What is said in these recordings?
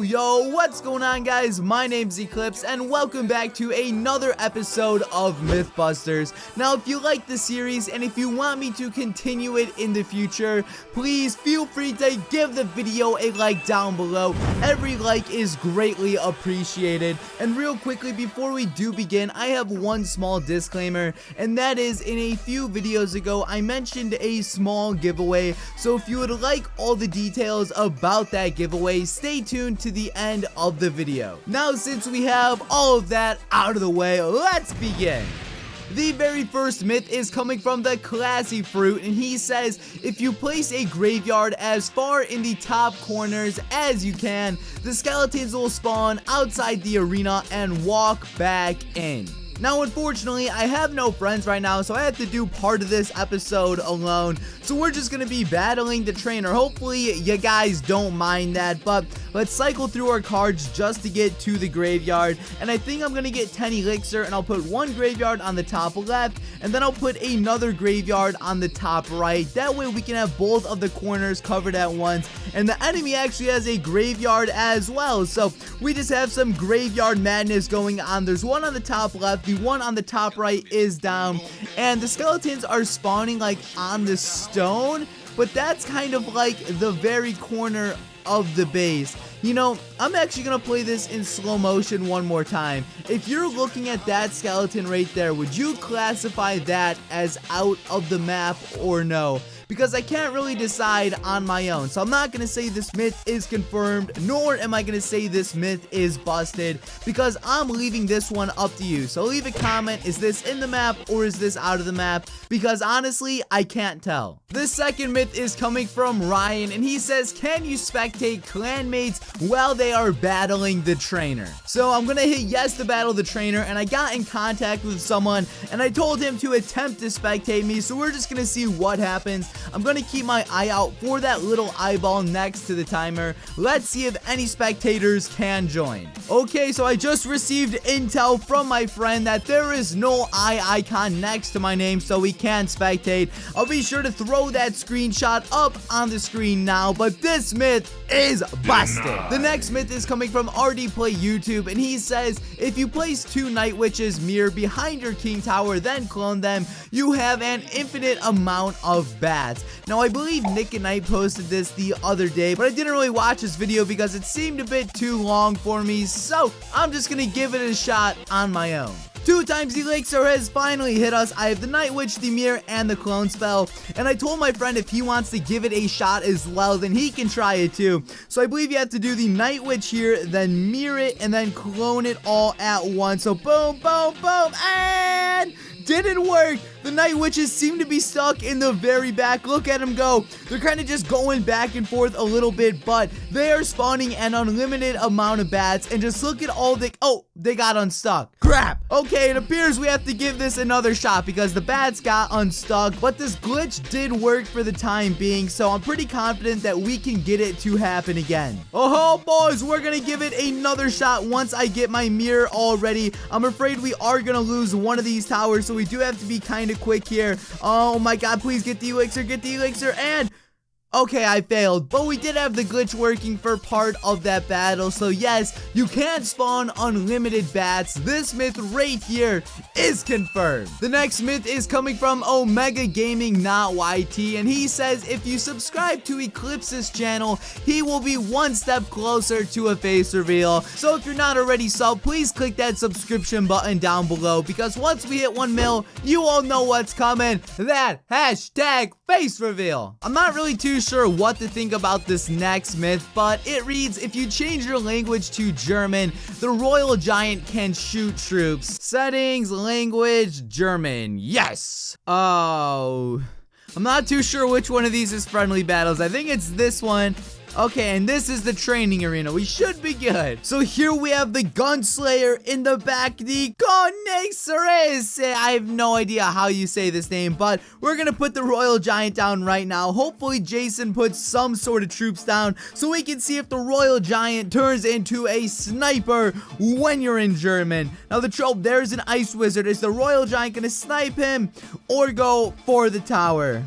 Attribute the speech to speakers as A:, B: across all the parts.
A: Yo, what's going on, guys? My name's Eclihpse, and welcome back to another episode of MythBusters. Now, if you like the series, and if you want me to continue it in the future, please feel free to give the video a like down below. Every like is greatly appreciated. And real quickly, before we do begin, I have one small disclaimer, and that is, in a few videos ago, I mentioned a small giveaway, so if you would like all the details about that giveaway, stay tuned to the end of the video. Now, since we have all of that out of the way, let's begin. The very first myth is coming from the Classy Fruit, and he says, if you place a graveyard as far in the top corners as you can, the skeletons will spawn outside the arena and walk back in. Now, unfortunately, I have no friends right now, so I have to do part of this episode alone. So we're just going to be battling the trainer. Hopefully, you guys don't mind that, but let's cycle through our cards just to get to the graveyard. And I think I'm going to get 10 elixir, and I'll put one graveyard on the top left, and then I'll put another graveyard on the top right. That way, we can have both of the corners covered at once. And the enemy actually has a graveyard as well, so we just have some graveyard madness going on. There's one on the top left. The one on the top right is down, and the skeletons are spawning like on the stone, but that's kind of like the very corner of the base. You know, I'm actually gonna play this in slow motion one more time. If you're looking at that skeleton right there, would you classify that as out of the map or no? Because I can't really decide on my own. So I'm not going to say this myth is confirmed, nor am I going to say this myth is busted, because I'm leaving this one up to you. So leave a comment, is this in the map or is this out of the map? Because honestly, I can't tell. This second myth is coming from Ryan, and he says, can you spectate clanmates while they are battling the trainer? So I'm going to hit yes to battle the trainer, and I got in contact with someone, and I told him to attempt to spectate me, so we're just going to see what happens. I'm going to keep my eye out for that little eyeball next to the timer. Let's see if any spectators can join. Okay, so I just received intel from my friend that there is no eye icon next to my name, so we can't spectate. I'll be sure to throw that screenshot up on the screen now, but this myth is busted. The next myth is coming from RD Play YouTube, and he says, if you place two Night Witches mirror behind your King Tower, then clone them, you have an infinite amount of bats. Now, I believe Nick and Knight posted this the other day, but I didn't really watch this video because it seemed a bit too long for me, so I'm just gonna give it a shot on my own. 2 times elixir has finally hit us. I have the Night Witch, the mirror, and the clone spell, and I told my friend if he wants to give it a shot as well, then he can try it too. So I believe you have to do the Night Witch here, then mirror it, and then clone it all at once. So boom, boom, boom, and didn't work. The Night Witches seem to be stuck in the very back. Look at them go. They're kind of just going back and forth a little bit, but they are spawning an unlimited amount of bats, and just look at all the... Oh, they got unstuck. Crap. Okay, it appears we have to give this another shot because the bats got unstuck, but this glitch did work for the time being, so I'm pretty confident that we can get it to happen again. Oh, boys, we're gonna give it another shot once I get my mirror all ready. I'm afraid we are gonna lose one of these towers, so we do have to be kind of quick here. Oh my god, please get the elixir, and okay, I failed, but we did have the glitch working for part of that battle, so yes, you can spawn unlimited bats. This myth right here is confirmed. The next myth is coming from Omega Gaming, not YT, and he says if you subscribe to Eclihpse's channel, he will be one step closer to a face reveal. So if you're not already subbed, please click that subscription button down below, because once we hit 1 mil, you all know what's coming. That hashtag face reveal. I'm not really too sure what to think about this next myth, but it reads, if you change your language to German, the royal giant can shoot troops. Settings, language, German. Yes. Oh, I'm not too sure which one of these is friendly battles. I think it's this one. Okay, and this is the training arena. We should be good. So here we have the Gunslayer in the back, the Conexerese. I have no idea how you say this name, but we're gonna put the Royal Giant down right now. Hopefully Jason puts some sort of troops down so we can see if the Royal Giant turns into a sniper when you're in German. Now the trope, there's an Ice Wizard. Is the Royal Giant gonna snipe him or go for the tower?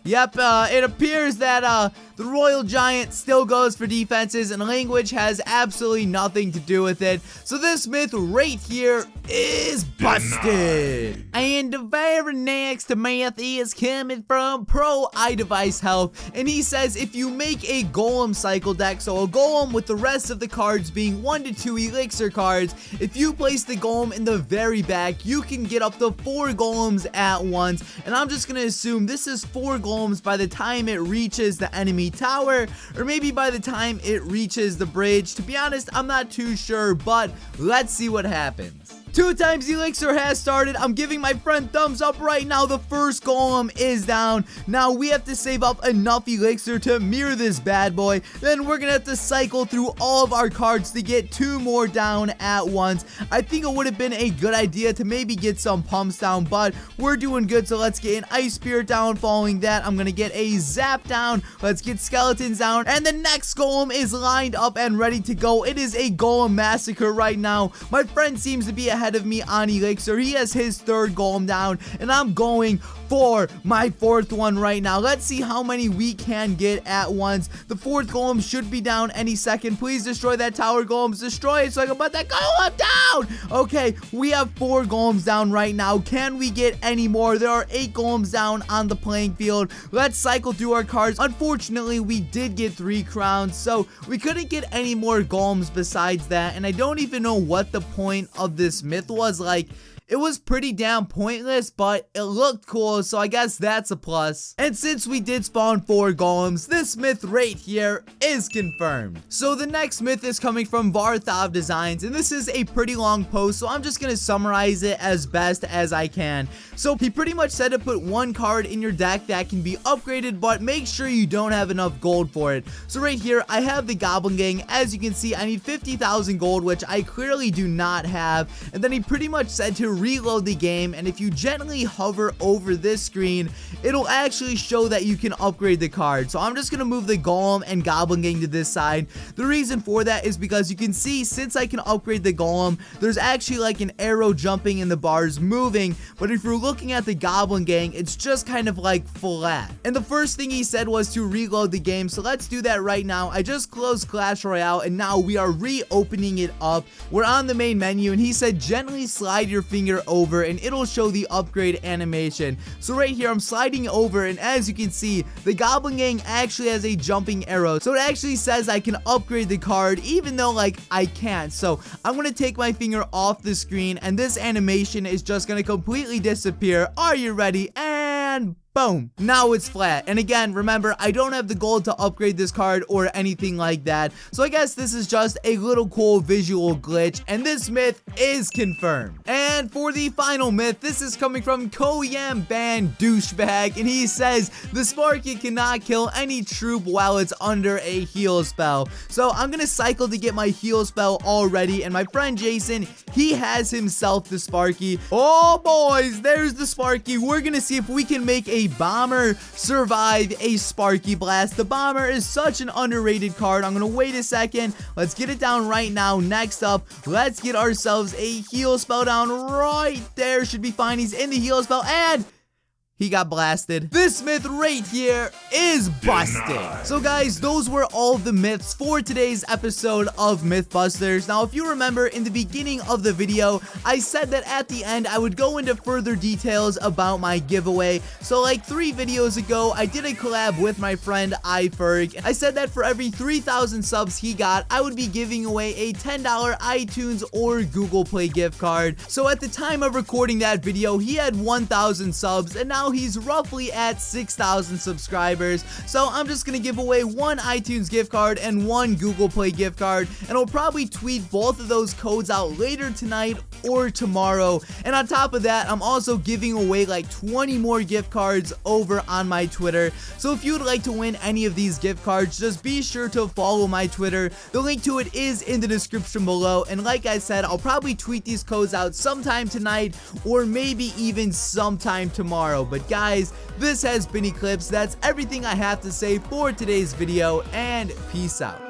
A: Yep, it appears that the The Royal Giant still goes for defenses, and language has absolutely nothing to do with it. So this myth right here is busted. And the very next myth is coming from Pro iDevice Health, and he says if you make a Golem Cycle deck, so a Golem with the rest of the cards being 1 to 2 Elixir cards, if you place the Golem in the very back, you can get up to 4 Golems at once. And I'm just gonna assume this is 4 Golems by the time it reaches the enemy tower, or maybe by the time it reaches the bridge. To be honest, I'm not too sure, but let's see what happens. 2 times Elixir has started. I'm giving my friend thumbs up right now. The first Golem is down. Now we have to save up enough Elixir to mirror this bad boy. Then we're gonna have to cycle through all of our cards to get 2 more down at once. I think it would have been a good idea to maybe get some pumps down, but we're doing good, so let's get an Ice Spirit down. Following that, I'm gonna get a Zap down. Let's get Skeletons down, and the next Golem is lined up and ready to go. It is a Golem Massacre right now. My friend seems to be ahead of me on Elixir. He has his 3rd Golem down, and I'm going for my 4th one right now. Let's see how many we can get at once. The 4th Golem should be down any second. Please destroy that tower, Golems. Destroy it so I can put that Golem down. Okay, we have 4 Golems down right now. Can we get any more? There are 8 Golems down on the playing field. Let's cycle through our cards. Unfortunately, we did get 3 crowns, so we couldn't get any more Golems besides that, and I don't even know what the point of this myth was. Like, it was pretty damn pointless, but it looked cool, so I guess that's a plus. And since we did spawn 4 Golems, this myth right here is confirmed. So the next myth is coming from Varthov Designs, and this is a pretty long post, so I'm just gonna summarize it as best as I can. So he pretty much said to put 1 card in your deck that can be upgraded, but make sure you don't have enough gold for it. So right here, I have the Goblin Gang. As you can see, I need 50,000 gold, which I clearly do not have. And then he pretty much said to reload the game, and if you gently hover over this screen, it'll actually show that you can upgrade the card. So I'm just gonna move the Golem and Goblin Gang to this side. The reason for that is because you can see, since I can upgrade the Golem, there's actually like an arrow jumping and the bars moving, but if you're looking at the Goblin Gang, it's just kind of like flat. And the first thing he said was to reload the game, so let's do that right now. I just closed Clash Royale, and now we are reopening it up. We're on the main menu, and he said gently slide your finger over and it'll show the upgrade animation. So right here, I'm sliding over, and as you can see, the Goblin Gang actually has a jumping arrow, so it actually says I can upgrade the card even though like I can't. So I'm gonna take my finger off the screen, and this animation is just gonna completely disappear. Are you ready? And boom, now it's flat. And again, remember, I don't have the gold to upgrade this card or anything like that, so I guess this is just a little cool visual glitch, and this myth is confirmed. And for the final myth, this is coming from Koyam Ban Douchebag, and he says the Sparky cannot kill any troop while it's under a heal spell. So I'm gonna cycle to get my heal spell already, and my friend Jason, he has himself the Sparky. Oh boys, there's the Sparky. We're gonna see if we can make a Bomber survive a Sparky Blast. The Bomber is such an underrated card. I'm gonna wait a second. Let's get it down right now. Next up, let's get ourselves a heal spell down right there. Should be fine. He's in the heal spell, and he got blasted. This myth right here is busted. So guys, those were all the myths for today's episode of Mythbusters. Now, if you remember in the beginning of the video, I said that at the end I would go into further details about my giveaway. So like 3 videos ago, I did a collab with my friend iFerg. I said that for every 3,000 subs he got, I would be giving away a $10 iTunes or Google Play gift card. So at the time of recording that video, he had 1,000 subs, and now he's roughly at 6,000 subscribers. So I'm just gonna give away 1 iTunes gift card and 1 Google Play gift card, and I'll probably tweet both of those codes out later tonight or tomorrow. And on top of that, I'm also giving away like 20 more gift cards over on my Twitter. So if you would like to win any of these gift cards, just be sure to follow my Twitter. The link to it is in the description below, and like I said, I'll probably tweet these codes out sometime tonight or maybe even sometime tomorrow. But guys, this has been Eclihpse. That's everything I have to say for today's video, and peace out.